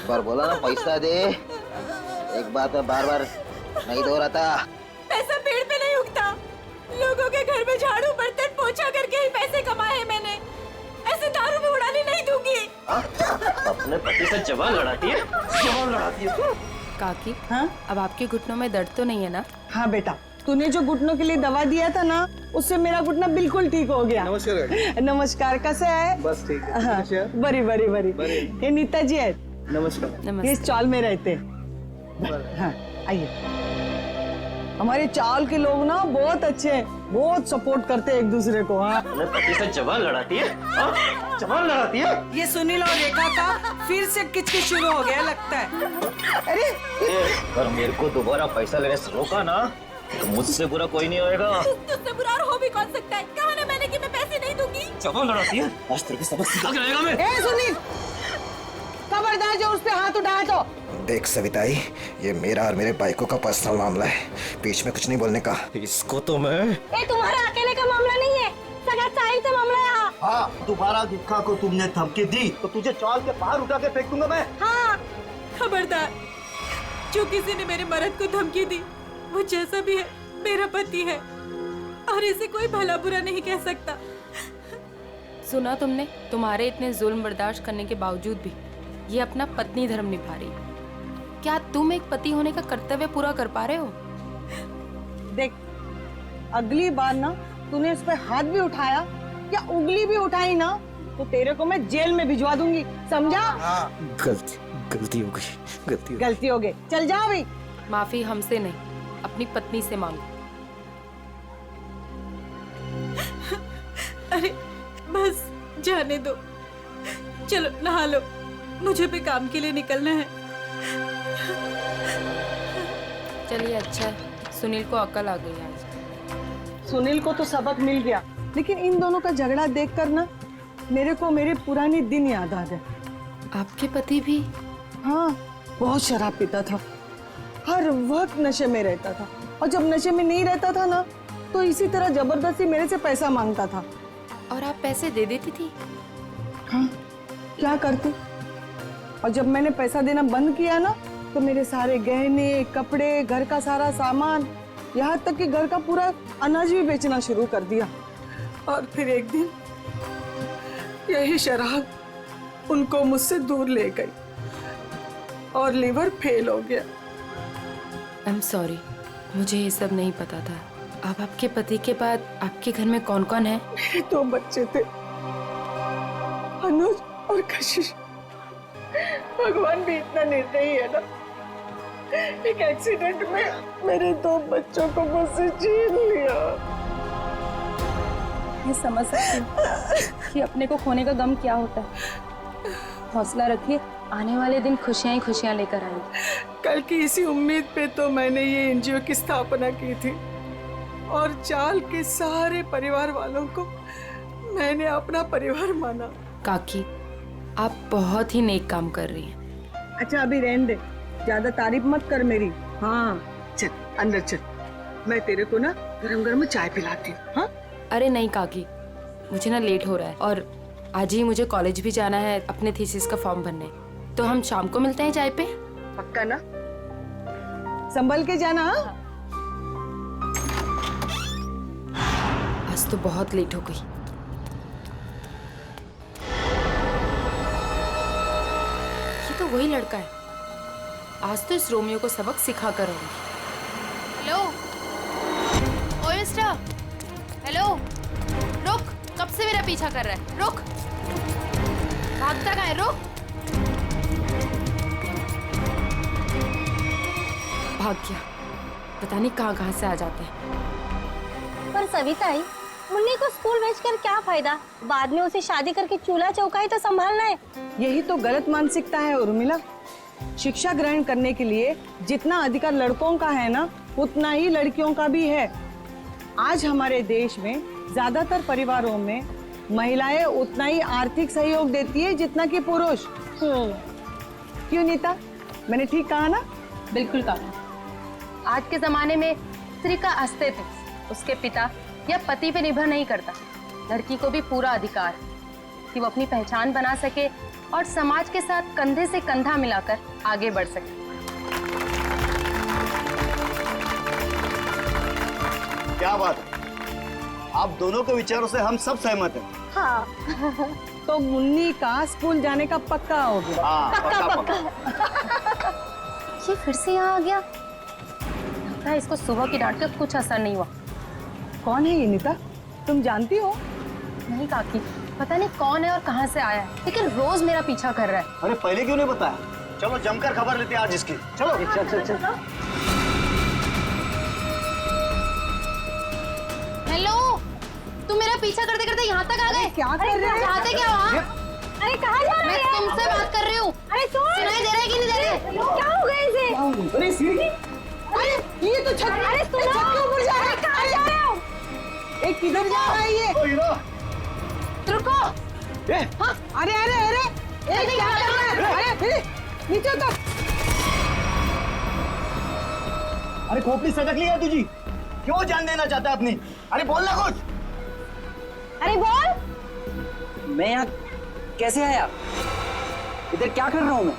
बार बोला ना पैसा दे। एक बात है, बार बार नहीं दोहराता। पैसा पेड़ पे नहीं उगता। लोगों के घर में झाड़ू बर्तन पोछा करके ही पैसे कमाए हैं मैंने। ऐसे दारू में उड़ाने नहीं दूंगी। अपने पति से जवान लड़ाती है, जवान लड़ाती है तू। काकी, हाँ अब आपके घुटनों में दर्द तो नहीं है ना? हाँ बेटा, तूने जो घुटनों के लिए दवा दिया था ना, उससे मेरा घुटना बिल्कुल ठीक हो गया। नमस्कार। नमस्कार, कैसे है? बस ठीक है। हाँ, बड़ी बड़ी बड़ी। ये नीता जी है, नमस्कार। ये नमस्ते। इस चाल में रहते हैं। हाँ आइए। हमारे चाल के लोग ना बहुत अच्छे हैं, बहुत सपोर्ट करते हैं एक दूसरे को। हाँ अपने पति से जवान लड़ाती है, जवान लड़ाती है। ये सुनील और रेखा का फिर से किचकिच शुरू हो गया लगता है। अरे अगर मेरे को दोबारा पैसा लेने से रोका ना तो मुझसे बुरा कोई नहीं होएगा। तुझसे बुरा और हो भी कौन सकता है? कहा ना मैंने कि मैं पैसे नहीं दूंगी। जवान लड़ाती है, आज तेरे को सबक सिखा के रहेगा मैं। ए सुनील, खबरदार जो उस पे हाथ उठाया तो। देख सविताई, ये मेरा और मेरे बाइकों का पर्सनल मामला है, बीच में कुछ नहीं बोलने का। इसको तो मैं ये तुम्हारा अकेले का मामला नहीं है, सगा साहिल से मामला है। हाँ, दोबारा दीपिका को तुमने धमकी दी तो तुझे चाल के बाहर उठा के फेंक दूंगा मैं। हाँ, खबरदार, जो किसी ने मेरे मर्द को धमकी दी, वो जैसा भी है मेरा पति है और इसे कोई भला बुरा नहीं कह सकता। सुना तुमने? तुम्हारे इतने जुल्म बर्दाश्त करने के बावजूद भी ये अपना पत्नी धर्म निभा रही है। क्या तुम एक पति होने का कर्तव्य पूरा कर पा रहे हो? देख, अगली बार ना तूने इस पे हाथ भी उठाया या उंगली भी उठाई ना तो तेरे को मैं जेल में भिजवा दूंगी, समझा? गलती हो गई, गलती हो गई, चल जा अभी। माफी हमसे नहीं, अपनी पत्नी से मांगो। अरे बस जाने दो, चलो नहा लो, मुझे भी काम के लिए निकलना है। चलिए, अच्छा है, सुनील को अकल आ गई आज। सुनील को तो सबक मिल गया, लेकिन इन दोनों का झगड़ा देखकर ना मेरे को मेरे पुराने दिन याद आ गए। आपके पति भी? हाँ, बहुत शराब पीता था, हर वक्त नशे में रहता था, और जब नशे में नहीं रहता था ना तो इसी तरह जबरदस्ती मेरे से पैसा मांगता था। और आप पैसे दे देती थी? हाँ, क्या करती? और जब मैंने पैसा देना बंद किया ना तो मेरे सारे गहने, कपड़े, घर का सारा सामान, यहाँ तक कि घर का पूरा अनाज भी बेचना शुरू कर दिया। और फिर एक दिन यही शराब उनको मुझसे दूर ले गई और लीवर फेल हो गया। आई एम सॉरी, मुझे ये सब नहीं पता था। अब आपके पति के बाद आपके घर में कौन कौन है? मेरे 2 बच्चे थे, अनुज और कशिश। भगवान भी इतना निर्दयी है ना, एक एक्सीडेंट में मेरे 2 बच्चों को मुझसे छीन लिया। ये समझ सकती हूँ कि अपने को खोने का गम क्या होता है। हौसला रखिए, आने वाले दिन खुशियां ही खुशियां लेकर आएंगे। कल की इसी उम्मीद पे तो मैंने ये एनजीओ की स्थापना की थी और चाल के सारे परिवार वालों को मैंने अपना परिवार माना। काकी, आप बहुत ही नेक काम कर रही हैं। अच्छा अभी रहने दे, ज्यादा तारीफ मत कर मेरी। हाँ चल अंदर चल, मैं तेरे को ना गरम गरम चाय पिलाती हूँ। हाँ अरे नहीं काकी, मुझे ना लेट हो रहा है और आज ही मुझे कॉलेज भी जाना है अपने थीसिस का फॉर्म भरने। तो हम शाम को मिलते हैं चाय पे? पक्का ना? संभल के जाना। हाँ? आज तो बहुत लेट हो गई। ये तो वही लड़का है, आज तो इस रोमियो को सबक सिखा कर आऊंगी। हेलो ओए मिस्टर, हेलो रुक, कब से मेरा पीछा कर रहा है? रुक, भागता कहाँ है? रुक। भाग गया, पता नहीं कहाँ कहाँ से आ जाते हैं। पर सविताई, मुन्नी को स्कूल भेजकर क्या फायदा? बाद में उसे शादी करके चूल्हा चौका ही तो संभालना है। यही तो गलत मानसिकता है उर्मिला। शिक्षा ग्रहण करने के लिए जितना अधिकार लड़कों का है ना, उतना ही लड़कियों का भी है। आज हमारे देश में ज्यादातर परिवारों में महिलाएं उतना ही आर्थिक सहयोग देती है जितना कि पुरुष। क्यों नीता, मैंने ठीक कहा ना? बिल्कुल कहा। आज के जमाने में स्त्री का अस्तित्व उसके पिता या पति पे निर्भर नहीं करता, लड़की को भी पूरा अधिकार है ताकि वो अपनी पहचान बना सके और समाज के साथ कंधे से कंधा मिलाकर आगे बढ़ सके। क्या बात है, आप दोनों के विचारों से हम सब सहमत हैं। हाँ तो मुन्नी का स्कूल जाने का पक्का हो गया। हाँ, पक्का। ये फिर से यहाँ आ गया। लगता है इसको सुबह की डांट का कुछ असर नहीं हुआ। कौन है ये नीता, तुम जानती हो? नहीं काकी, पता नहीं कौन है और कहाँ से आया है, लेकिन रोज मेरा पीछा कर रहा है। अरे पहले क्यों नहीं बताया? चलो जमकर खबर लेते हैं आज इसकी। चलो चल। हेलो, तुम मेरा पीछा करते करते यहाँ तक आ गए? क्या कर रहे हैं? चाहते क्या वहाँ? अरे कहाँ जा रहे मैं हैं? तुमसे बात कर रही हूँ। अरे सुनाई दे रहा है कि नहीं दे रहा है? क्या हो गया इसे? अरे सीढ़ी, अरे ये तो छत, अरे सुनो, छत के ऊपर जा रहा है। कहाँ जा रहे हो? एक किधर जा रहा है ये? रुको। हाँ, अरे क्या कर रहा है? अरे नीचे उतर। अरे खोपड़ी सटक ली है तुझी, क्यों जान देना चाहता है अपनी? अरे बोल ना कुछ। अरे बोल। मैं यहाँ कैसे आया? इधर क्या कर रहा हूँ मैं?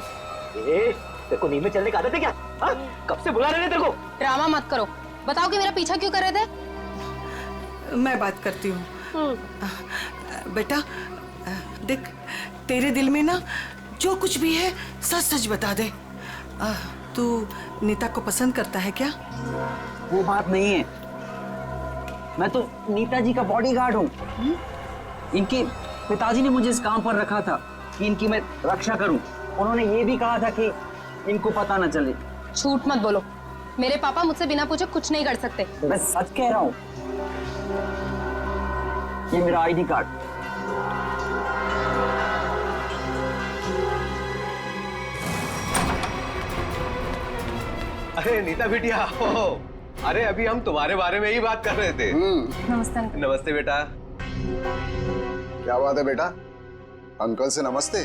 तेरे को नींद में चलने की आदत है क्या? हाँ? कब से बुला रहे हैं तेरे को? ड्रामा मत करो, बताओ कि मेरा पीछा क्यों कर रहे थे? मैं बात करती हूँ। बेटा देख, तेरे दिल में ना जो कुछ भी है सच सच बता दे। तू नीता को पसंद करता है क्या? वो बात नहीं है, मैं तो नीता जी का बॉडीगार्ड हूँ। इनके पिताजी ने मुझे इस काम पर रखा था कि इनकी मैं रक्षा करूं। उन्होंने ये भी कहा था कि इनको पता न चले। झूठ मत बोलो, मेरे पापा मुझसे बिना पूछे कुछ नहीं कर सकते। मैं सच कह रहा हूँ, ये मेरा आईडी कार्ड। अरे नीता बिटिया, अरे अभी हम तुम्हारे बारे में ही बात कर रहे थे। नमस्ते अंकल। नमस्ते बेटा। क्या बात है बेटा, अंकल से नमस्ते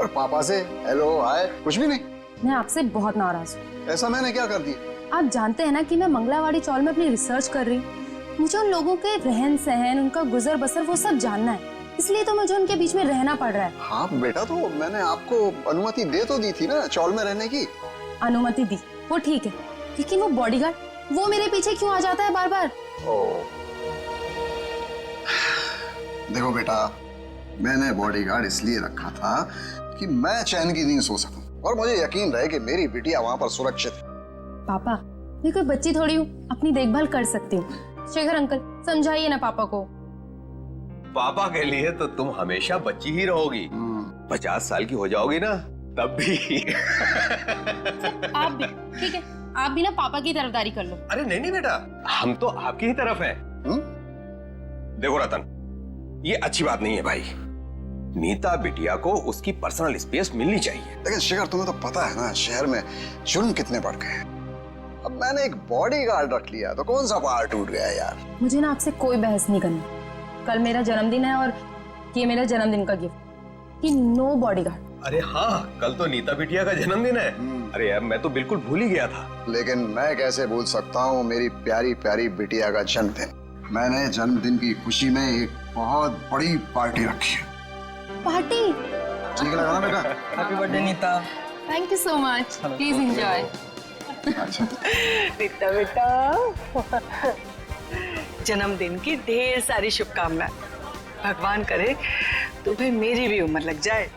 और पापा से हेलो हाय कुछ भी नहीं? मैं आपसे बहुत नाराज हूँ। ऐसा मैंने क्या कर दिया? आप जानते हैं ना कि मैं मंगलावाड़ी चौल में अपनी रिसर्च कर रही हूँ। मुझे उन लोगों के रहन सहन, उनका गुजर बसर वो सब जानना है, इसलिए तो मुझे उनके बीच में रहना पड़ रहा है। हाँ बेटा, तो मैंने आपको अनुमति दे तो दी थी ना चौल में रहने की। अनुमति दी, वो ठीक है, लेकिन वो बॉडीगार्ड, वो मेरे पीछे क्यों आ जाता है बार बार? देखो बेटा, मैंने बॉडीगार्ड इसलिए रखा था कि मैं चैन की नींद सो सकूं और मुझे यकीन रहे कि मेरी बिटिया वहां पर सुरक्षित है। पापा, मैं कोई बच्ची थोड़ी हूँ, अपनी देखभाल कर सकती हूँ। शेखर अंकल, समझाइए ना पापा को। पापा के लिए तो तुम हमेशा बच्ची ही रहोगी। 50 साल की हो जाओगी ना तब भी। आप भी ठीक है, आप भी ना पापा की तरफदारी कर लो। अरे नहीं बेटा, हम तो आपकी ही तरफ हैं। देखो रतन, ये अच्छी बात नहीं है भाई। नीता बिटिया को उसकी पर्सनल स्पेस मिलनी चाहिए। लेकिन शेखर, तुम्हें तो पता है ना शहर में जुर्म कितने बढ़ गए। अब मैंने एक बॉडीगार्ड रख लिया तो कौन सा पहाड़ टूट गया यार। मुझे ना आपसे कोई बहस नहीं करनी। कल मेरा जन्मदिन है और ये मेरा जन्मदिन का गिफ्ट कि नो बॉडीगार्ड। अरे हाँ, कल तो नीता बिटिया का जन्मदिन है। अरे यार, मैं तो बिल्कुल भूल ही गया था। लेकिन मैं कैसे भूल सकता हूँ मेरी प्यारी प्यारी बिटिया का जन्मदिन। मैंने जन्मदिन की खुशी में एक बहुत बड़ी पार्टी रखी है। पार्टी? ठीक लगा ना बेटा? Happy birthday Neeta. Thank you so much, please enjoy. Neeta बेटा, जन्मदिन की ढेर सारी शुभकामनाएं। भगवान करे तुम्हें मेरी भी उम्र लग जाए।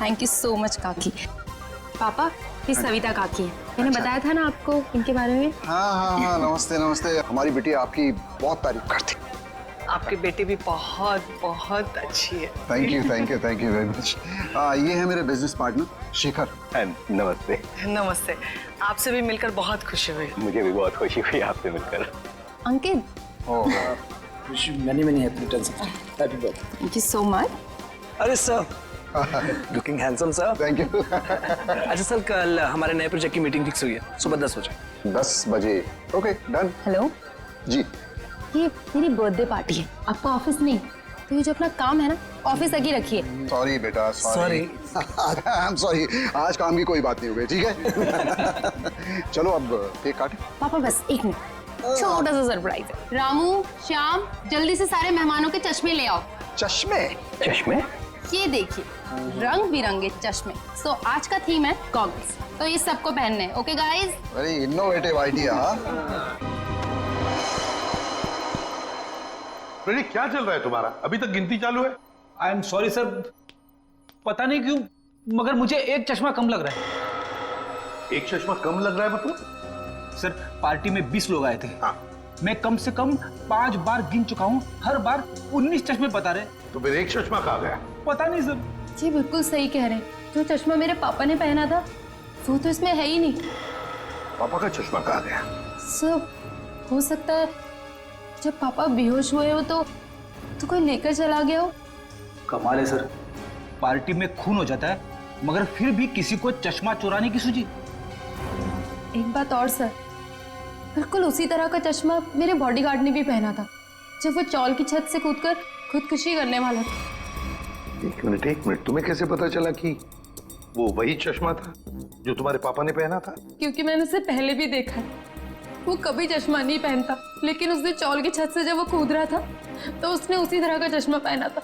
थैंक यू सो मच काकी। पापा, ये सविता काकी है, मैंने बताया था ना आपको इनके बारे में। हाँ, नमस्ते नमस्ते। हमारी बिटिया आपकी बहुत तारीफ करती। आपकी बेटी भी बहुत बहुत अच्छी है। Thank you very much. ये है मेरे बिजनेस पार्टनर शेखर। नमस्ते। नमस्ते, आपसे भी मिलकर बहुत खुशी हुई। मुझे भी बहुत खुशी हुई आपसे मिलकर। Ankit, many happy returns of the day. Happy birthday. Thank you so much. अरे sir, looking handsome sir. Thank you. अच्छा सर, कल हमारे नए प्रोजेक्ट की मीटिंग फिक्स हुई है, सुबह 10 बजे। 10 बजे, ओके डन। हेलो जी, ये मेरी बर्थडे पार्टी है, आपका ऑफिस नहीं, तो ये जो अपना काम है ना ऑफिस तक ही रखिए। सॉरी बेटा, सॉरी। आई एम सॉरी, आज काम की कोई बात नहीं हो गई, ठीक है। चलो अब केक काटे। पापा बस एक मिनट, छोटा सा सरप्राइज है। रामू, श्याम, जल्दी से सारे मेहमानों के चश्मे ले आओ। चश्मे। चश्मे? ये देखिए, रंग बिरंगे चश्मे। सो आज का थीम है गॉगल्स, तो ये सबको पहनने हैं। Okay guys? Very innovative idea. Freddy, क्या चल रहा है तुम्हारा? अभी तक गिनती चालू है? आई एम सॉरी सर, पता नहीं क्यों मगर मुझे एक चश्मा कम लग रहा है। एक चश्मा कम लग रहा है मतलब? सर पार्टी में 20 लोग आए थे। हाँ। मैं कम से कम 5 बार गिन चुका हूँ, हर बार 19 चश्मे बता रहे। तो फिर एक चश्मा कहाँ गया? पता नहीं सर। जी बिल्कुल सही कह रहे हैं, जो चश्मा मेरे पापा ने पहना था वो तो इसमें है ही नहीं। पापा का चश्मा कहाँ गया? सर हो सकता है जब पापा बेहोश हुए हो तो कोई लेकर चला गया हो। कमाल है सर, पार्टी में खून हो जाता है मगर फिर भी किसी को चश्मा चुराने की सूझी। एक बात और सर, बिल्कुल उसी तरह का चश्मा मेरे बॉडीगार्ड ने भी पहना था जब वो चौल की छत से कूदकर खुदकुशी करने वाला था। एक मिनट, तुम्हें कैसे पता चला कि वो वही चश्मा था जो तुम्हारे पापा ने पहना था? क्योंकि मैंने उसे पहले भी देखा है, वो कभी चश्मा नहीं पहनता, लेकिन उसने चौल की छत से जब वो कूद रहा था तो उसने उसी तरह का चश्मा पहना था।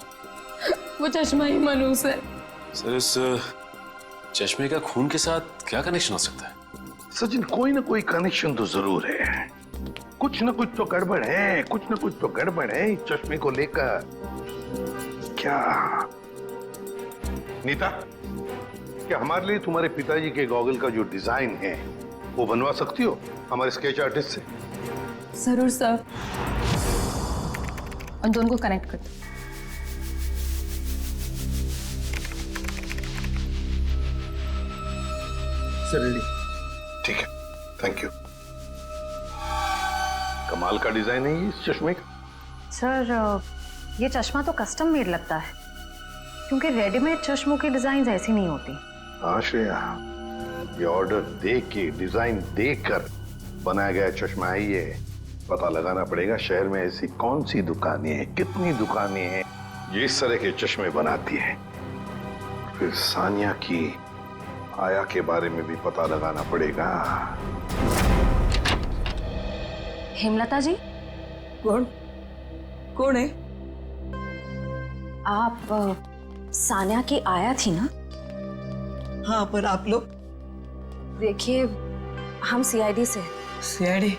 वो चश्मा ही मनूस है। सर इस चश्मे का खून के साथ क्या कनेक्शन हो सकता है? सचिन, कोई ना कोई कनेक्शन तो जरूर है। कुछ ना कुछ तो गड़बड़ है, इस चश्मे को लेकर। क्या नीता, क्या हमारे लिए तुम्हारे पिताजी के गॉगल का जो डिजाइन है वो बनवा सकती हो हमारे स्केच आर्टिस्ट से? जरूर सर। उन दोनों को कनेक्ट कर दो। सर ठीक है, थैंक यू। कमाल का डिजाइन है ये इस चश्मे का। सर ये चश्मा तो कस्टम मेड लगता है, क्योंकि रेडीमेड चश्मों की डिजाइन ऐसी नहीं होती। हाँ श्रेया, ये ऑर्डर दे के, डिजाइन देकर बनाया गया चश्मा है ये। पता लगाना पड़ेगा शहर में ऐसी कौन सी दुकानें हैं, कितनी दुकानें हैं जो इस तरह के चश्मे बनाती हैं। फिर सानिया की आया के बारे में भी पता लगाना पड़ेगा। हेमलता जी? कौन है? आप सानिया की आया थी ना? हाँ, पर आप लोग? देखिए, हम सीआईडी से। सीआईडी?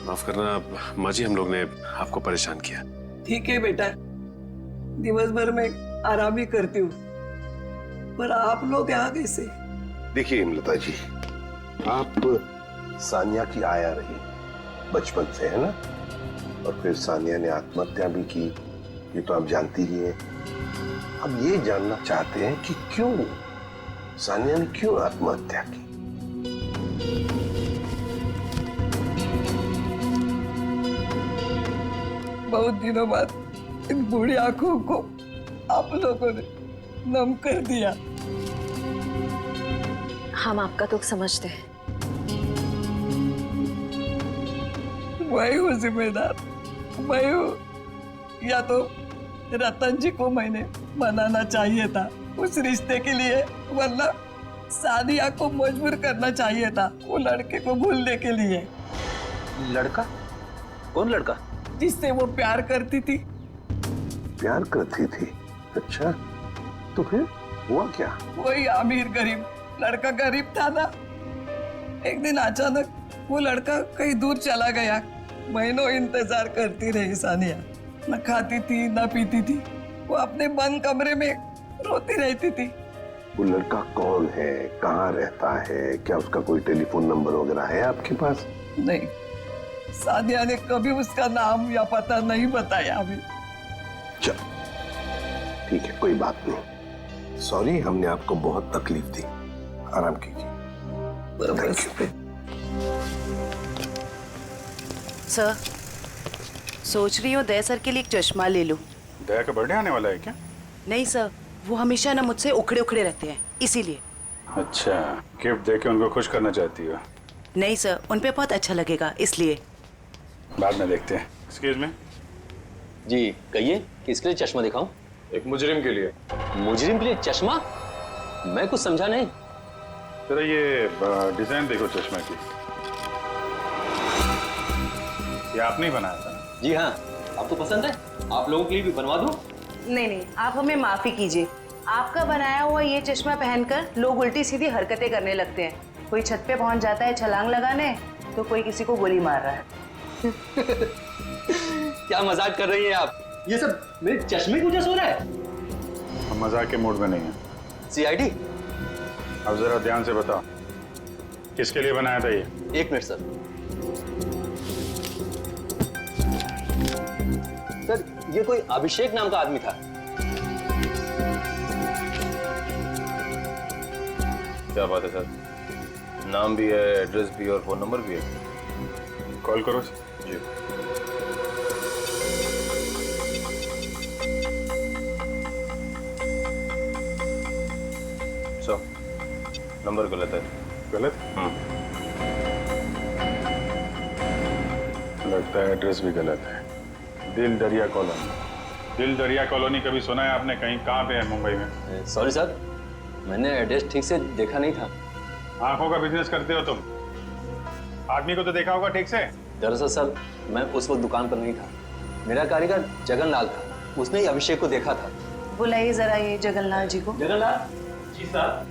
माफ करना माँ जी, हम लोग ने आपको परेशान किया। ठीक है बेटा, दिवस भर में आराम ही करती हूँ, पर आप लोग यहाँ कैसे? देखिए हिमलता जी, आप सानिया की आया रही बचपन से, है ना? और फिर सानिया ने आत्महत्या भी की, ये तो आप जानती ही हैं। अब ये जानना चाहते हैं कि क्यों सानिया ने क्यों आत्महत्या की। बहुत दिनों बाद इन बूढ़ी आंखों को आप लोगों ने नम कर दिया। हम आपका दुख समझते हैं। मैं हूँ जिम्मेदार, मैं हूँ। या तो रतन जी को मैंने मनाना चाहिए था उस रिश्ते के लिए, वरना सानिया को मजबूर करना चाहिए था वो लड़के को भूलने के लिए। लड़का? कौन लड़का? जिससे वो प्यार करती थी। प्यार करती थी? अच्छा, तो फिर हुआ क्या? वही अमीर गरीब लड़का, गरीब था ना। एक दिन अचानक वो लड़का कहीं दूर चला गया। महीनों इंतजार करती रही सानिया, न खाती थी न पीती थी, वो अपने बंद कमरे में रोती रहती थी। वो लड़का कौन है, कहाँ रहता है, क्या उसका कोई टेलीफोन नंबर वगैरह है आपके पास? नहीं, सानिया ने कभी उसका नाम या पता नहीं बताया अभी। चल ठीक है, कोई बात नहीं। सॉरी, हमने आपको बहुत तकलीफ दी। आराम कीजिए। सर, सोच रही हूँ दया सर के लिए एक चश्मा ले लूं। दया का बर्थडे आने वाला है क्या? नहीं सर, वो हमेशा ना मुझसे उखड़े उखड़े रहते हैं, इसीलिए। अच्छा, गिफ्ट देके उनको खुश करना चाहती हो? नहीं सर, उन पे बहुत अच्छा लगेगा, इसलिए। बाद में देखते हैं। एक्सक्यूज मी जी, कहिए, किसके लिए चश्मा दिखाऊं? एक मुजरिम के लिए। मुजरिम के लिए चश्मा? मैं कुछ समझा नहीं। जरा ये डिजाइन देखो चश्मे की। ये आपने ही बनाया था? जी हाँ। आपको पसंद है? आप लोगों के लिए भी बनवा दूं? नहीं नहीं, आप हमें माफी कीजिए। आपका बनाया हुआ ये चश्मा पहनकर लोग उल्टी सीधी हरकतें करने लगते हैं। कोई छत पे पहुंच जाता है छलांग लगाने, तो कोई किसी को गोली मार रहा है। क्या मजाक कर रही हैं आप? ये सब मेरे चश्मे की वजह से हो रहा है? हम मजाक के मूड में नहीं है। सीआईडी, अब जरा ध्यान से बताओ, किसके लिए बनाया था ये? 1 मिनट सर। सर, ये कोई अभिषेक नाम का आदमी था। क्या बात है सर, नाम भी है, एड्रेस भी और फोन नंबर भी है। कॉल करो जी। सर, नंबर गलत है। गलत? लगता है एड्रेस भी गलत है। दिल दरिया कॉलोनी। दिल दरिया कॉलोनी कभी सुना है आपने? कहीं कहाँ पे है मुंबई में? सॉरी सर, मैंने एड्रेस ठीक से देखा नहीं था। आंखों का बिजनेस करते हो तुम? आदमी को तो देखा होगा ठीक से। दरअसल सर, मैं उस वक्त दुकान पर नहीं था। मेरा कारीगर जगनलाल था, उसने ही अभिषेक को देखा था। बुलाइए जरा ये जगनलाल जी को। जगनलाल जी साहब,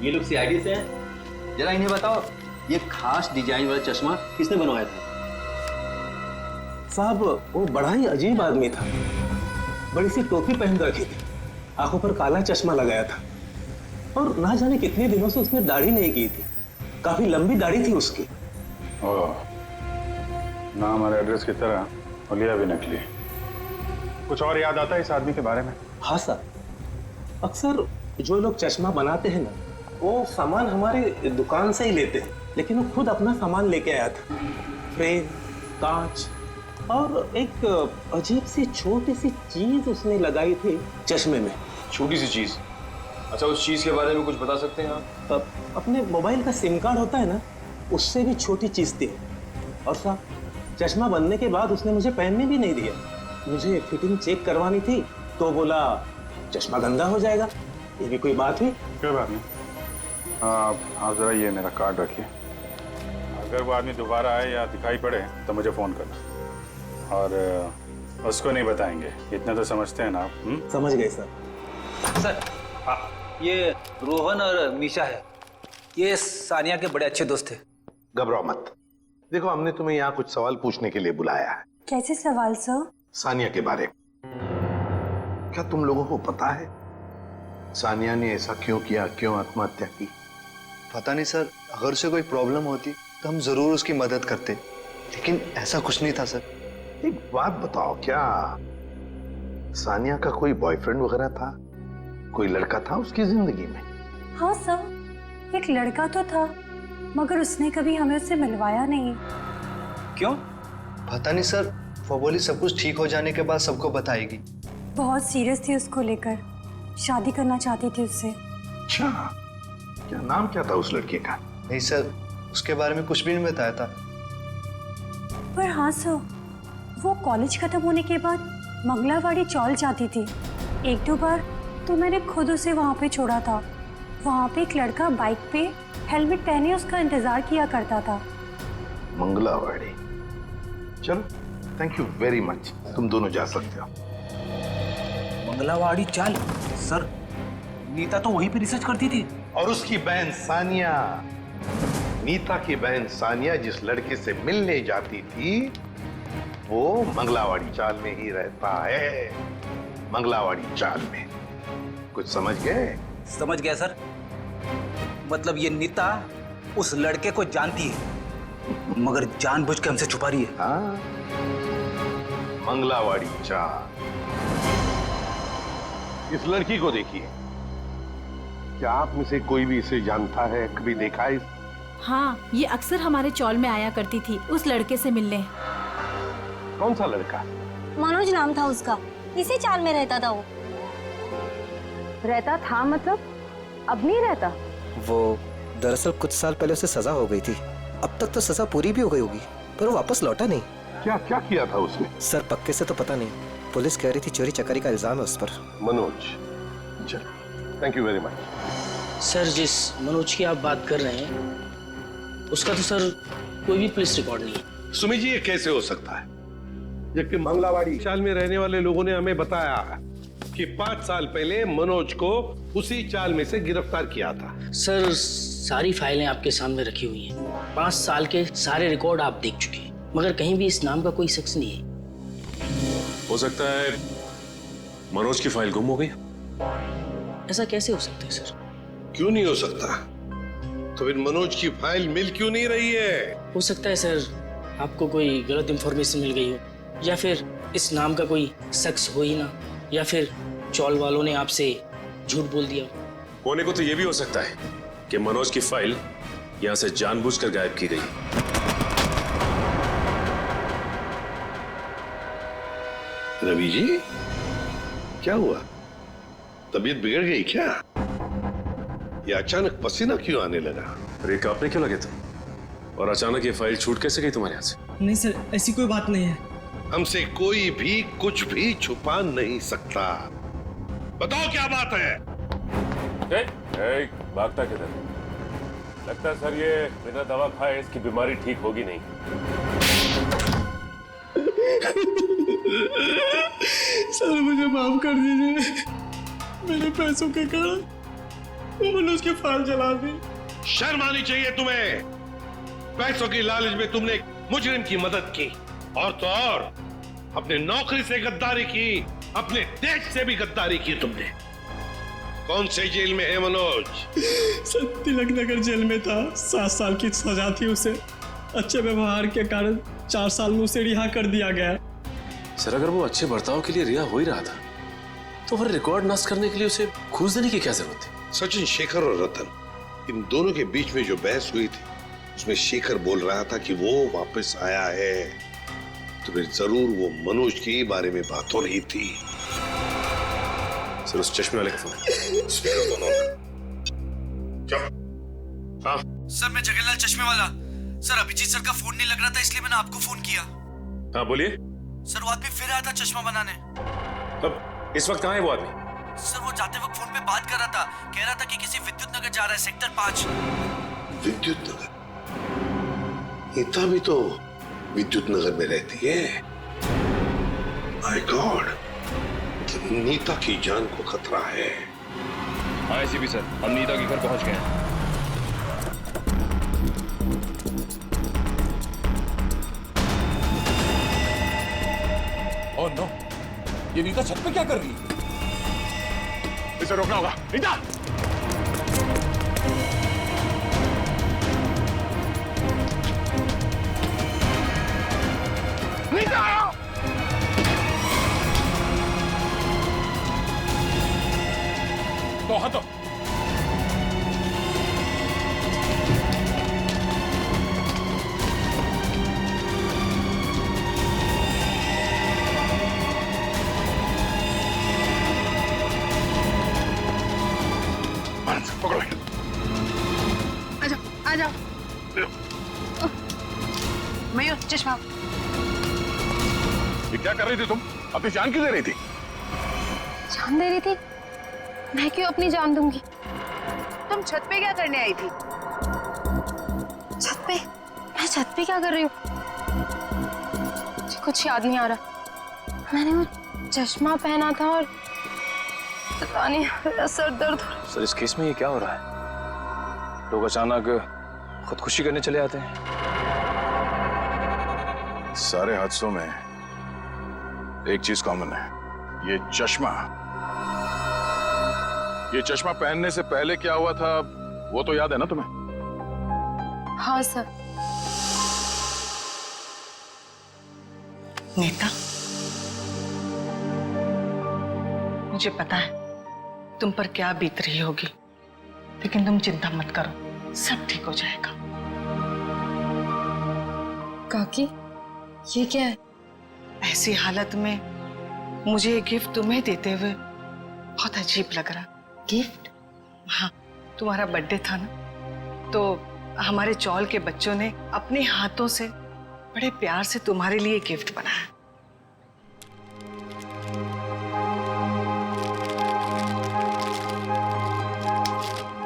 ये लोग सीआईडी से हैं। जरा इन्हें बताओ, ये खास डिजाइन वाला चश्मा किसने बनवाया था? साहब, वो बड़ा ही अजीब आदमी था। बड़ी सी टोपी पहन रखी थी, आंखों पर काला चश्मा लगाया था, और ना जाने कितने दिनों से उसने दाढ़ी नहीं की थी। काफी लंबी दाढ़ी थी उसकी। ओह, नाम और एड्रेस की तरह हुलिया भी नकली। कुछ और याद आता है इस आदमी के बारे में? हाँ सर, अक्सर जो लोग चश्मा बनाते हैं ना, वो सामान हमारे दुकान से ही लेते हैं, लेकिन वो खुद अपना सामान लेके आया था। फ्रेम, कांच और एक अजीब सी छोटी सी चीज उसने लगाई थी चश्मे में। छोटी सी चीज? अच्छा, उस चीज के बारे में कुछ बता सकते हैं आप? अपने मोबाइल का सिम कार्ड होता है ना, उससे भी छोटी चीज थी। और साहब, चश्मा बनने के बाद उसने मुझे पहनने भी नहीं दिया। मुझे फिटिंग चेक करवानी थी तो बोला चश्मा गंदा हो जाएगा। ये भी कोई बात हुई? कोई बात नहीं। आप जरा ये मेरा कार्ड रखिए। अगर वो आदमी दोबारा आए या दिखाई पड़े तो मुझे फोन करना, और उसको नहीं बताएंगे, इतना तो समझते हैं ना आप? समझ गए सर। सर, हाँ, ये रोहन और मीशा है, ये सानिया के बड़े अच्छे दोस्त थे। घबराओ मत। देखो, हमने तुम्हें यहाँ कुछ सवाल पूछने के लिए बुलाया है। कैसे सवाल सर? सानिया के बारे में। क्या तुम लोगों को पता है सानिया ने ऐसा क्यों किया, क्यों आत्महत्या की? पता नहीं सर, अगर उसे कोई प्रॉब्लम होती तो हम जरूर उसकी मदद करते, लेकिन ऐसा कुछ नहीं था सर। एक बात बताओ, क्या सानिया का कोई बॉयफ्रेंड वगैरह था? कोई लड़का था उसकी जिंदगी में? हाँ सर, एक लड़का तो था, मगर उसने कभी हमें उससे मिलवाया नहीं। क्यों? पता नहीं सर, वो बोली सब कुछ ठीक हो जाने के बाद सबको बताएगी। बहुत सीरियस थी उसको लेकर, शादी करना चाहती थी उससे। अच्छा, क्या नाम क्या था उस लड़के का? नहीं सर, उसके बारे में कुछ भी नहीं बताया था। पर हाँ सर, वो कॉलेज खत्म होने के बाद मंगलावाड़ी चौल जाती थी। 1-2 बार तो मैंने खुद उसे वहाँ पे छोड़ा था। वहाँ पे एक लड़का बाइक पे हेलमेट पहने उसका इंतजार किया करता था। मंगलावाड़ी? चलो, थैंक यू वेरी मच, तुम दोनों जा सकते हो। मंगलावाड़ी चाल? सर, नीता तो वहीं पे रिसर्च करती थी। और उसकी बहन सानिया, नीता की बहन सानिया जिस लड़के से मिलने जाती थी, वो मंगलावाड़ी चाल में ही रहता है। मंगलावाड़ी चाल में। कुछ समझ गए? समझ गया सर। मतलब ये नीता उस लड़के को जानती है, मगर जानबूझ के हमसे छुपा रही है। हाँ, मंगलावाड़ी चाल। इस लड़की को देखिए, क्या आप में से कोई भी इसे जानता है, कभी देखा है? हाँ, ये अक्सर हमारे चौल में आया करती थी उस लड़के से मिलने। कौन सा लड़का? मनोज नाम था उसका, इसी चाल में रहता था वो। रहता था मतलब? अब नहीं रहता? वो दरअसल कुछ साल पहले उसे सजा हो गई थी। अब तक तो सजा पूरी भी हो गई होगी, पर वो वापस लौटा नहीं। क्या क्या किया था उसने? सर, पक्के से तो पता नहीं। पुलिस कह रही थी चोरी चकारी का इल्जाम है उस पर। मनोज, चल, thank you very much. Sir, जिस मनोज की आप बात कर रहे हैं, उसका तो सर कोई भी पुलिस रिकॉर्ड नहीं है। सुमी जी, ये कैसे हो सकता है, जबकि मंगलावाड़ी चाल में रहने वाले लोगों ने हमें बताया कि 5 साल पहले मनोज को उसी चाल में से गिरफ्तार किया था। सर सारी फाइलें आपके सामने रखी हुई हैं। 5 साल के सारे रिकॉर्ड आप देख चुके हैं, मगर कहीं भी इस नाम का कोई शख्स नहीं है। हो सकता है मनोज की फाइल गुम हो गई। ऐसा कैसे हो सकता है सर? क्यों नहीं हो सकता? तो फिर मनोज की फाइल मिल क्यों नहीं रही है? हो सकता है सर आपको कोई गलत इंफॉर्मेशन मिल गई हो, या फिर इस नाम का कोई शख्स हो ही ना, या फिर चौल वालों ने आपसे झूठ बोल दिया। होने को तो यह भी हो सकता है कि मनोज की फाइल यहां से जानबूझकर गायब की गई। रवि जी, क्या हुआ? तबीयत बिगड़ गई क्या? ये अचानक पसीना क्यों आने लगा? अरे कांपने क्यों लगे तुम? और अचानक ये फाइल छूट कैसे गई तुम्हारे हाथ से? नहीं सर, ऐसी कोई बात नहीं है। हमसे कोई भी कुछ भी छुपा नहीं सकता। बताओ क्या बात है? भागता किधर? लगता है सर ये बिना दवा खाए इसकी बीमारी ठीक होगी नहीं। सर मुझे माफ कर दीजिए, मेरे पैसों के कारण मैंने उसकी फाइल जला दी। शर्म आनी चाहिए तुम्हें। पैसों की लालच में तुमने एक मुजरिम की मदद की, और तो और अपने नौकरी से गद्दारी की, अपने देश से भी गद्दारी की तुमने। कौन से जेल में है मनोज? सर तिलक नगर जेल में था। 7 साल की सजा थी उसे। अच्छे व्यवहार के कारण 4 साल में उसे रिहा कर दिया गया। सर अगर वो अच्छे बर्ताव के लिए रिहा हो ही रहा था तो फिर रिकॉर्ड नष्ट करने के लिए उसे घूस देने की क्या जरूरत थी? सचिन, शेखर और रतन, इन दोनों के बीच में जो बहस हुई थी उसमें शेखर बोल रहा था कि वो वापस आया है, तो फिर जरूर वो मनोज के बारे में बात हो रही थी। सर उस चश्मे वाले का फोन। हाँ सर, मैं जगन्नाथ चश्मे वाला। सर अभिजीत सर का फोन नहीं लग रहा था, इसलिए मैंने आपको फोन किया। हाँ बोलिए। सर वो आदमी फिर आया था चश्मा बनाने। अब इस वक्त कहाँ है वो आदमी? सर वो जाते वक्त फोन पे बात कर रहा था, कह रहा था कि किसी विद्युत नगर जा रहा है, सेक्टर 5। विद्युत नगर? नीता भी तो विद्युत नगर में रहती है। माय गॉड, नीता की जान को खतरा है। हाँ एसीपी सर, हम नीता के घर पहुंच गए हैं। ओह नो, ये नीता छत पे क्या कर रही है? इसे रोकना होगा। नीता! नीता! तो हटो। पकड़ो। आ जाओ। मयूर चश्मा। ये क्या कर रही थी तुम? अपनी जान क्यों दे रही थी? जान दे रही थी? मैं क्यों अपनी जान दूंगी? तुम छत पे क्या करने आई थी? छत पे? मैं छत पे क्या कर रही हूँ? मुझे कुछ याद नहीं आ रहा। मैंने वो चश्मा पहना था और पता नहीं मेरा सर दर्द हो रहा है। सर इस केस में ये क्या हो रहा है? लोग अचानक खुदकुशी करने चले आते हैं। सारे हादसों में एक चीज कॉमन है, ये चश्मा। ये चश्मा पहनने से पहले क्या हुआ था वो तो याद है ना तुम्हें? हाँ सर। नीता, मुझे पता है तुम पर क्या बीत रही होगी, लेकिन तुम चिंता मत करो, सब ठीक हो जाएगा। काकी, ये क्या है? ऐसी हालत में मुझे ये गिफ्ट तुम्हें देते हुए बहुत अजीब लग रहा। गिफ्ट? हाँ, तुम्हारा बर्थडे था ना, तो हमारे चौल के बच्चों ने अपने हाथों से बड़े प्यार से तुम्हारे लिए गिफ्ट बनाया।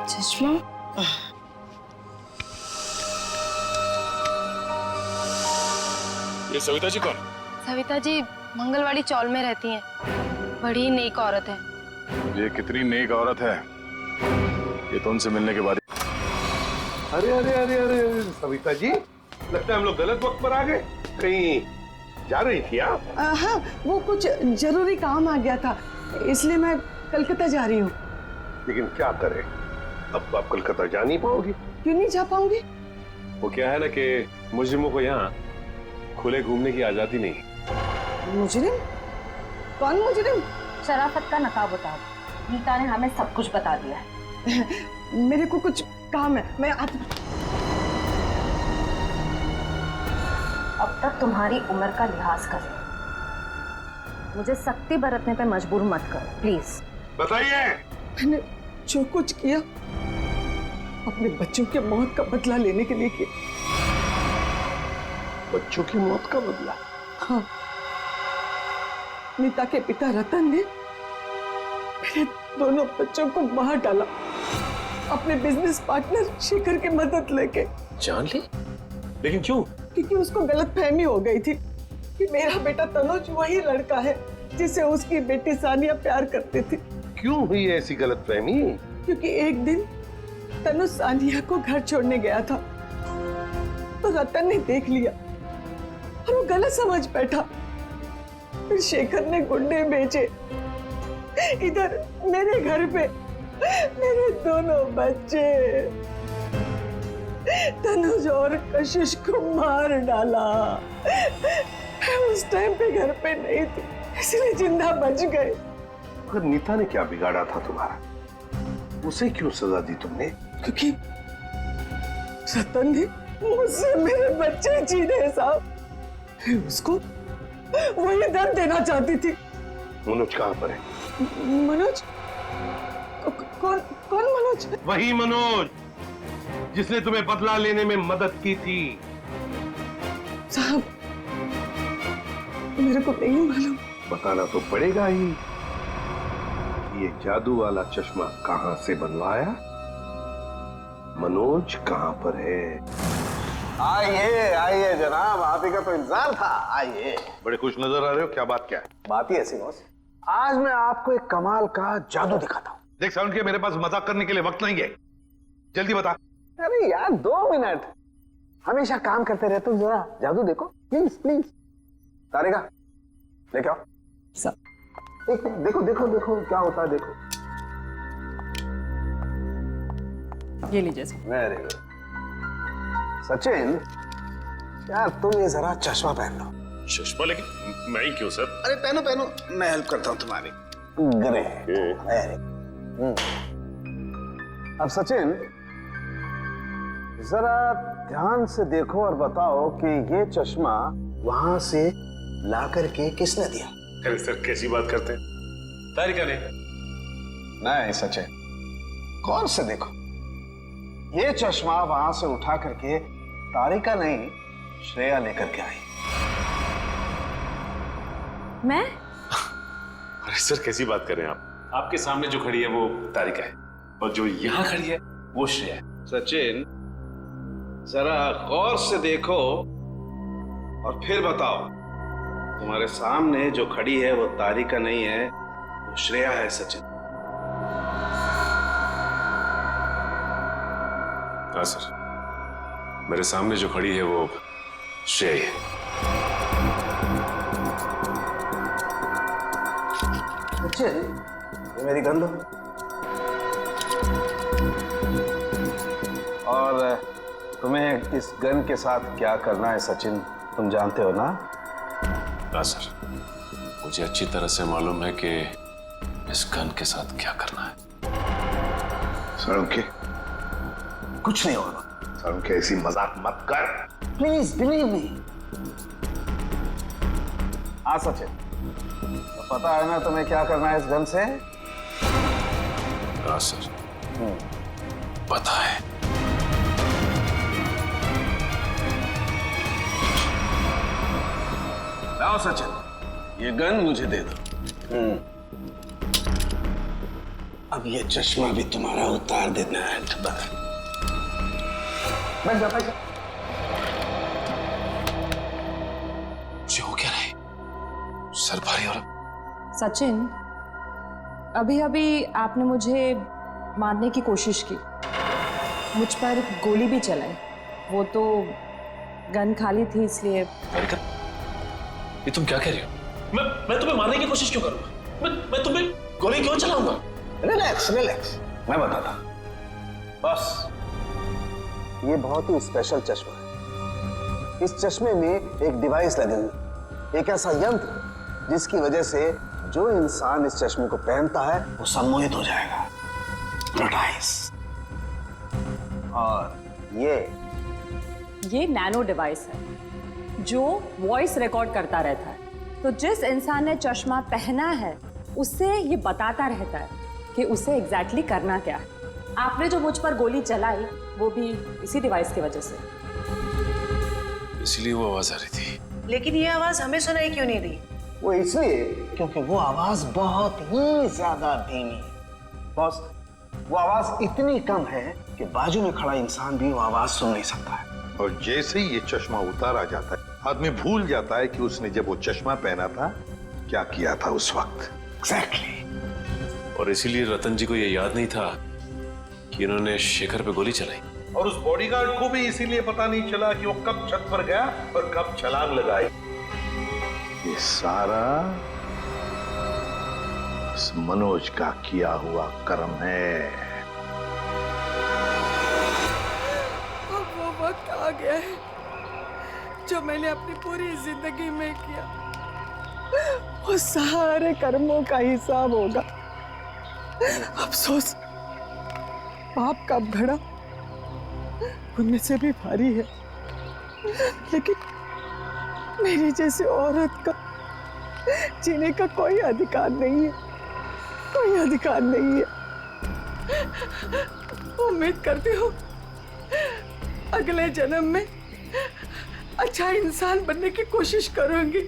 चश्मा? ये सविता जी कौन? सविता जी मंगलवाड़ी चौल में रहती हैं। बड़ी नेक औरत है। ये कितनी नेक औरत है ये तो उनसे मिलने के बाद। अरे अरे अरे अरे सविता जी, लगता है हम लोग गलत वक्त पर आ गए। कहीं जा रही थी आप? हाँ, वो कुछ जरूरी काम आ गया था, इसलिए मैं कलकत्ता जा रही हूँ। लेकिन क्या करें, अब तो आप कलकत्ता जा नहीं पाओगी। क्यों नहीं जा पाऊंगी? वो क्या है ना कि मुजरिमों को यहाँ खुले घूमने की आजादी नहीं। मुजरिम? कौन मुजरिम? शराफत का नकाब उतार। नीता ने हमें सब कुछ बता दिया है। मेरे को कुछ काम है, मैं अब तक तुम्हारी उम्र का लिहाज कर। मुझे सख्ती बरतने पे मजबूर मत करो प्लीज। बताइए। मैंने जो कुछ किया अपने बच्चों के मौत का बदला लेने के लिए किया। बच्चों की मौत का बदला? हाँ, नीता के पिता रतन ने मेरे दोनों बच्चों को मार डाला अपने बिजनेस पार्टनर शेखर की मदद लेके। जान ली? लेकिन क्यों? क्योंकि उसको गलतफहमी हो गई थी कि मेरा बेटा तनुज वही लड़का है जिसे उसकी बेटी सानिया प्यार करती थी। क्यों हुई ऐसी गलतफहमी? क्योंकि एक दिन तनुज सानिया को घर छोड़ने गया था तो रतन ने देख लिया और वो गलत समझ बैठा। फिर शेखर ने गुंडे भेजे इधर मेरे घर पे मेरे दोनों बच्चे तनुज और कशिश को मार डाला। मैं उस टाइम पे घर पे नहीं थी इसलिए जिंदा बच गए। पर नीता ने क्या बिगाड़ा था तुम्हारा? उसे क्यों सजा दी तुमने? क्योंकि रतन ने मुझसे मेरे बच्चे छीने साहब। उसको वही दर्द देना चाहती थी। मनोज कहाँ पर है? मनोज? कौन मनोज? वही मनोज जिसने तुम्हें बदला लेने में मदद की थी। साहब मेरे को नहीं मालूम। बताना तो पड़ेगा ही। ये जादू वाला चश्मा कहां से बनवाया? मनोज कहां पर है? आइए आइए जनाब, आप ही का तो इंतजार था। आइए। बड़े खुश नजर आ रहे हो, क्या बात क्या है? बात ही ऐसी बॉस, आज मैं आपको एक कमाल का जादू दिखाता हूँ। देख साउंड के मेरे पास मजाक करने के लिए वक्त नहीं है, जल्दी बता। अरे यार 2 मिनट, हमेशा काम करते रहते हो, जरा जादू देखो प्लीज प्लीज। तारिका लेके आओ। एक देखो देखो देखो क्या होता है, देखो। ये लीजिए। Very good. सचिन यार तुम ये जरा चश्मा पहन लो। चश्मा? लेकिन मैं ही क्यों सर? अरे पहनो पहनो, मैं हेल्प करता हूँ तुम्हारी। अब सचिन जरा ध्यान से देखो और बताओ कि ये चश्मा वहां से ला करके किसने दिया? अरे सर कैसी बात करते हैं? तारिका ने। नहीं सचिन, गौर से देखो, ये चश्मा वहां से उठा करके तारिका नहीं श्रेया लेकर के आई। मैं? अरे सर कैसी बात कर रहे हैं आप? आपके सामने जो खड़ी है वो तारिका है और जो यहाँ खड़ी है वो श्रेया है। सचिन जरा गौर से देखो और फिर बताओ, तुम्हारे सामने जो खड़ी है वो तारिका नहीं है, वो श्रेया है। सचिन। हाँ सर, मेरे सामने जो खड़ी है वो श्रेया है। सचिन ये मेरी गन लो और तुम्हें इस गन के साथ क्या करना है सचिन तुम जानते हो ना? हाँ सर, मुझे अच्छी तरह से मालूम है कि इस गन के साथ क्या करना है। सड़ोंके कुछ नहीं होगा। सड़ोंके ऐसी मजाक मत कर प्लीज बिलीव मी। हाँ सचिन, तो पता है ना तुम्हें क्या करना है इस गन से? हाँ सर पता है। लाओ सचिन, ये गन मुझे दे दो। अब ये चश्मा भी तुम्हारा उतार देना है। बैठ जा बैठ जा। मुझे हो क्या रहा है? सर भारी हो रहा। सचिन अभी अभी आपने मुझे मारने की कोशिश की, मुझ पर गोली भी चलाई। वो तो गन खाली थी इसलिए। ये तुम क्या कह रही हो? मैं तुम्हें मारने की कोशिश क्यों करूंगा? मैं तुम्हें गोली क्यों चलाऊंगा? रिलैक्स रिलैक्स, मैं बताता। बस ये बहुत ही स्पेशल चश्मा है। इस चश्मे में एक डिवाइस लगी हुई, एक ऐसा यंत्र जिसकी वजह से जो इंसान इस चश्मे को पहनता है वो सम्मोहित हो जाएगा, हिप्नोटाइज। और ये नैनो डिवाइस है जो वॉइस रिकॉर्ड करता रहता है। तो जिस इंसान ने चश्मा पहना है उससे ये बताता रहता है कि उसे एग्जैक्टली करना क्या है। आपने जो मुझ पर गोली चलाई वो भी इसी डिवाइस की वजह से। इसलिए वो आवाज आ रही थी। लेकिन ये आवाज हमें सुनाई क्यों नहीं दी? वो इसलिए क्योंकि वो आवाज बहुत ही ज्यादा धीमी है। बॉस, वो आवाज इतनी कम है कि बाजू में खड़ा इंसान भी वो आवाज सुन नहीं सकता है। और जैसे ही ये चश्मा उतारा जाता है, आदमी भूल जाता है कि उसने जब वो चश्मा पहना था क्या किया था उस वक्त। एग्जैक्टली। और इसीलिए रतन जी को ये याद नहीं था कि इन्होंने शेखर पे गोली चलाई। और उस बॉडीगार्ड को भी इसीलिए पता नहीं चला कि वो कब छत पर गया और कब छलांग लगाई। ये सारा इस मनोज का किया हुआ कर्म है। अब वो वक्त आ गया है जो मैंने अपनी पूरी जिंदगी में किया, वो सारे कर्मों का हिसाब होगा। अफसोस पाप का घड़ा उनमें से भी भारी है, लेकिन मेरी जैसी औरत का जीने का कोई अधिकार नहीं है, कोई अधिकार नहीं है। उम्मीद करती हूँ अगले जन्म में अच्छा इंसान बनने की कोशिश करूंगी।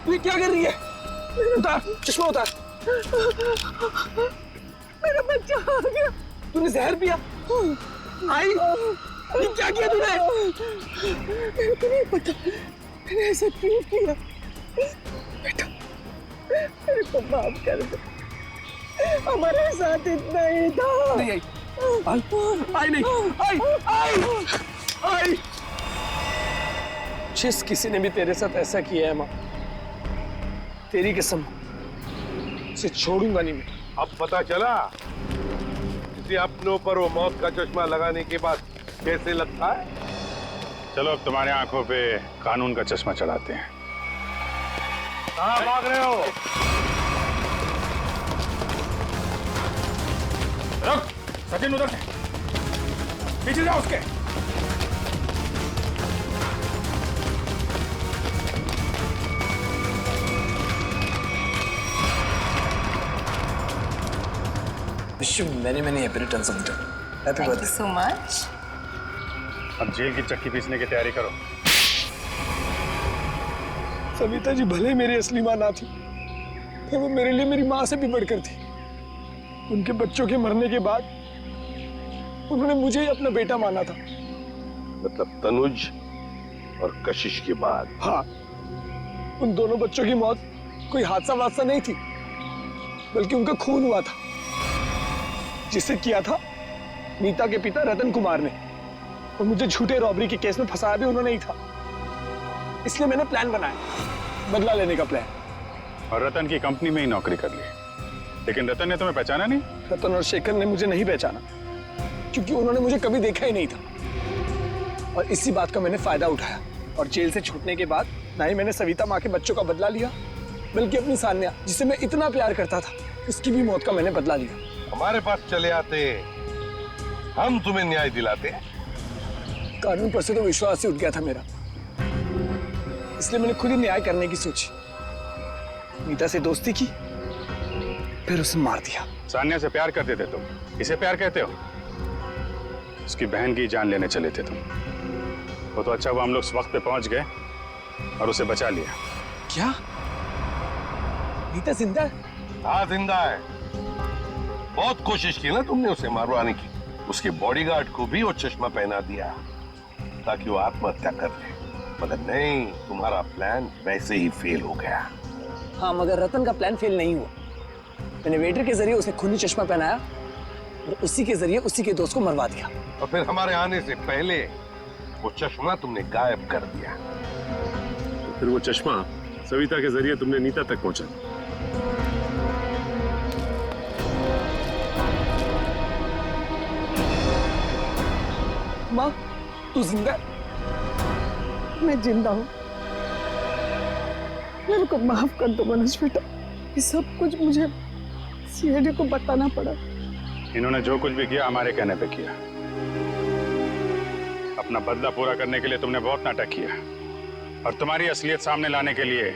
ये क्या कर रही है? उतार चश्मा, उतार। मेरा बच्चा आ गया। तूने जहर पिया? आई, ये क्या किया तूने? मेरे को नहीं पता मैंने ऐसा क्यों किया। बेटा मेरे को माफ कर दे, हमारे साथ इतना ही था। नहीं आई, आई नहीं, आई। जिस किसी ने भी तेरे साथ ऐसा किया है माँ, तेरी कसम उसे छोड़ूंगा नहीं मैं। अब पता चला किसी अपनों पर वो मौत का चश्मा लगाने के बाद कैसे लगता है। चलो अब तुम्हारी आंखों पे कानून का चश्मा चढ़ाते हैं। कहाँ भाग रहे हो? रुक, सचिन उधर से पीछे जाओ उसके। Wish you many happy returns of the day. Happy birthday. so much. अब जेल की चक्की पीसने की तैयारी करो। सविता जी भले मेरी असली माँ ना थी, पर वो मेरे लिए मेरी माँ से भी बढ़कर थी। उनके बच्चों के मरने के बाद उन्होंने मुझे ही अपना बेटा माना था। मतलब तनुज और कशिश के बाद? हाँ, उन दोनों बच्चों की मौत कोई हादसा वादसा नहीं थी, बल्कि उनका खून हुआ था, जिसे किया था नीता के पिता रतन कुमार ने। और मुझे झूठे रॉबरी के केस में फंसाया भी उन्होंने ही था। इसलिए मैंने प्लान बनाया, बदला लेने का प्लान। और रतन की कंपनी में ही नौकरी कर ली, लेकिन रतन ने तुम्हें पहचाना नहीं? रतन और शेखर ने मुझे नहीं पहचाना, क्योंकि उन्होंने मुझे कभी देखा ही नहीं था। और इसी बात का मैंने फायदा उठाया, और जेल से छूटने के बाद ना ही मैंने सविता माँ के बच्चों का बदला लिया, बल्कि अपनी सान्या, जिसे मैं इतना प्यार करता था, उसकी भी मौत का मैंने बदला लिया। हमारे पास चले आते, हम तुम्हें न्याय दिलाते। कानून पर से तो विश्वास ही उठ गया था मेरा, इसलिए मैंने खुद ही न्याय करने की सोची। नीता से दोस्ती की, फिर उसे मार दिया। सान्या से प्यार करते थे तुम, इसे प्यार कहते हो? उसकी बहन की जान लेने चले थे तुम। वो तो अच्छा हुआ हम लोग इस वक्त पे पहुंच गए और उसे बचा लिया। क्या नीता जिंदा है? हाँ जिंदा है। बहुत कोशिश की ना तुमने उसे मारवाने की। उसके बॉडीगार्ड को भी वो चश्मा पहना दिया। था कि वो आत्महत्या कर ले, मगर नहीं, तुम्हारा प्लान वैसे ही फेल हो गया। हाँ, मगर रतन का प्लान फेल नहीं हुआ। मैंने वेटर के जरिए उसे खूनी चश्मा पहनाया और उसी के जरिए उसी के दोस्त को मरवा दिया। और फिर हमारे आने से पहले वो चश्मा तुमने गायब कर दिया। तो फिर वो चश्मा सविता के जरिए तुमने नीता तक पहुंचा। माँ, तू जिंदा? मैं जिंदा हूँ। मेरे को माफ कर दो मनोज बेटा, ये सब कुछ मुझे सीआईडी को बताना पड़ा। इन्होंने जो कुछ भी किया हमारे कहने पे किया। अपना बदला पूरा करने के लिए तुमने बहुत नाटक किया, और तुम्हारी असलियत सामने लाने के लिए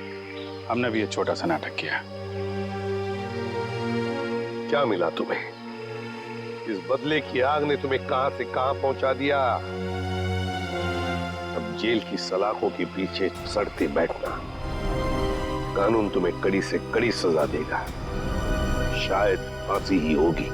हमने भी एक छोटा सा नाटक किया। क्या मिला तुम्हें? इस बदले की आग ने तुम्हें कहां से कहां पहुंचा दिया। अब जेल की सलाखों के पीछे सड़ते बैठना, कानून तुम्हें कड़ी से कड़ी सजा देगा, शायद फांसी ही होगी।